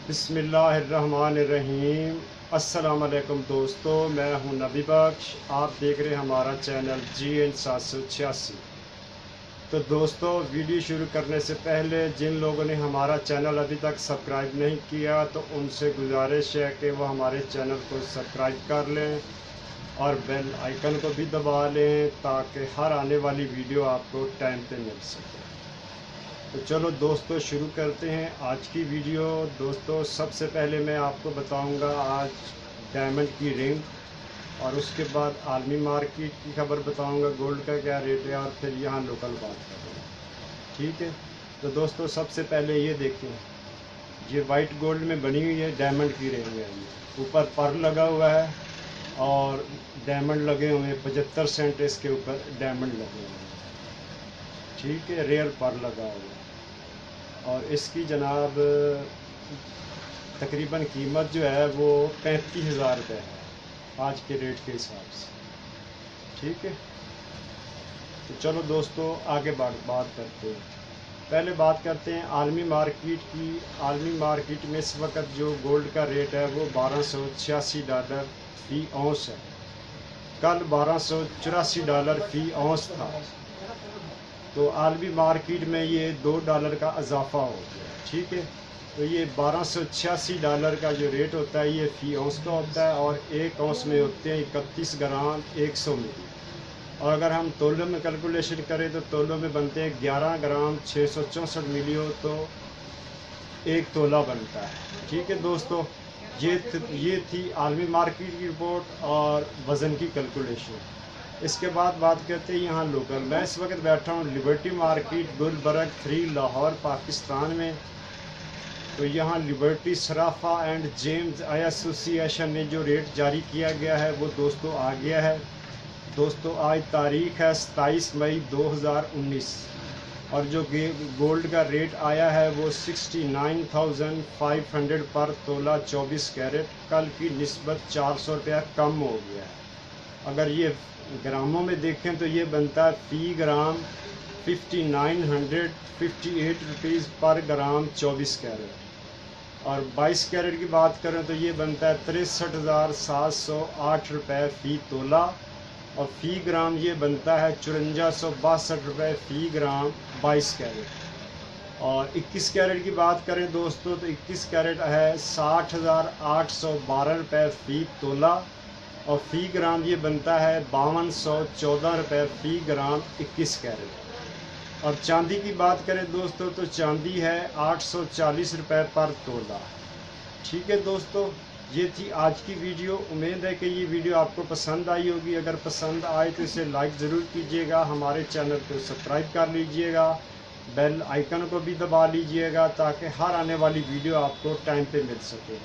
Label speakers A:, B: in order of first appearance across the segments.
A: बिस्मिल्लाहिर्रहमानिर्रहीम। अस्सलाम वालेकुम दोस्तों, मैं हूं नबी बख्श। आप देख रहे हैं हमारा चैनल GN786। तो दोस्तों, वीडियो शुरू करने से पहले जिन लोगों ने हमारा चैनल अभी तक सब्सक्राइब नहीं किया तो उनसे गुजारिश है कि वो हमारे चैनल को सब्सक्राइब कर लें और बेल आइकन को भी दबा लें ताकि हर आने वाली वीडियो आपको टाइम पे मिल सके। तो चलो दोस्तों, शुरू करते हैं आज की वीडियो। दोस्तों, सबसे पहले मैं आपको बताऊंगा आज डायमंड की रिंग, और उसके बाद आलमी मार्केट की खबर बताऊंगा, गोल्ड का क्या रेट है, और फिर यहाँ लोकल बात करेंगे। ठीक है। तो दोस्तों, सबसे पहले ये देखें, ये वाइट गोल्ड में बनी हुई है डायमंड की रिंग है। ये ऊपर पर्ल लगा हुआ है और डायमंड लगे हुए हैं, 75 सेंट इसके ऊपर डायमंड लगे हुए हैं। ठीक है, रेयर पर्ल लगा हुआ है। और इसकी जनाब तकरीबन कीमत जो है वो 35,000 रुपये है आज के रेट के हिसाब से। ठीक है। तो चलो दोस्तों, आगे बात करते हैं। पहले बात करते हैं आलमी मार्केट की। आलमी मार्केट में इस वक्त जो गोल्ड का रेट है वो $1286 फ़ी औंस है। कल $1284 फ़ी औंस था। तो आलमी मार्केट में ये $2 का इजाफा हो गया। ठीक है। तो ये $1286 का जो रेट होता है ये फ़ी औंस का होता है, और एक औंस में होते हैं 31 ग्राम 100 मिली। और अगर हम तोलों में कैलकुलेशन करें तो तोलों में बनते हैं 11 ग्राम 664 मिली हो तो एक तोला बनता है। ठीक है दोस्तों, ये थी आलमी मार्केट की रिपोर्ट और वज़न की कैलकुलेशन। इसके बाद बात करते हैं यहाँ लोकल। मैं इस वक्त बैठा हूँ लिबर्टी मार्केट गुलबर्ग 3 लाहौर पाकिस्तान में। तो यहाँ liberty Sarafa and James I association ने जो रेट जारी किया गया है वो दोस्तों आ गया है। दोस्तों, आज तारीख़ है 27 मई 2019, और जो गोल्ड का रेट आया है वो 69,500 पर तोला 24 कैरेट। कल की निस्बत 400 रुपया कम हो गया है। अगर ये ग्रामों में देखें तो ये बनता है फ़ी ग्राम 5958 रुपीज़ पर ग्राम 24 कैरेट। और 22 कैरेट की बात करें तो ये बनता है 63,708 रुपये फ़ी तोला, और फ़ी ग्राम ये बनता है 5462 रुपये फ़ी ग्राम 22 कैरेट। और 21 कैरेट की बात करें दोस्तों तो 21 कैरेट है 60,812 रुपये फ़ी तोला, और फ़ी ग्राम ये बनता है 5214 रुपये फ़ी ग्राम 21 कैरेट। और चांदी की बात करें दोस्तों तो चांदी है 840 रुपये पर तोला। ठीक है दोस्तों, ये थी आज की वीडियो। उम्मीद है कि ये वीडियो आपको पसंद आई होगी। अगर पसंद आए तो इसे लाइक ज़रूर कीजिएगा, हमारे चैनल को सब्सक्राइब कर लीजिएगा, बेल आइकन को भी दबा लीजिएगा ताकि हर आने वाली वीडियो आपको टाइम पे मिल सके।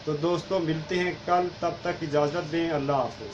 A: तो दोस्तों, मिलते हैं कल, तब तक इजाज़त दें। अल्लाह हाफ़िज़।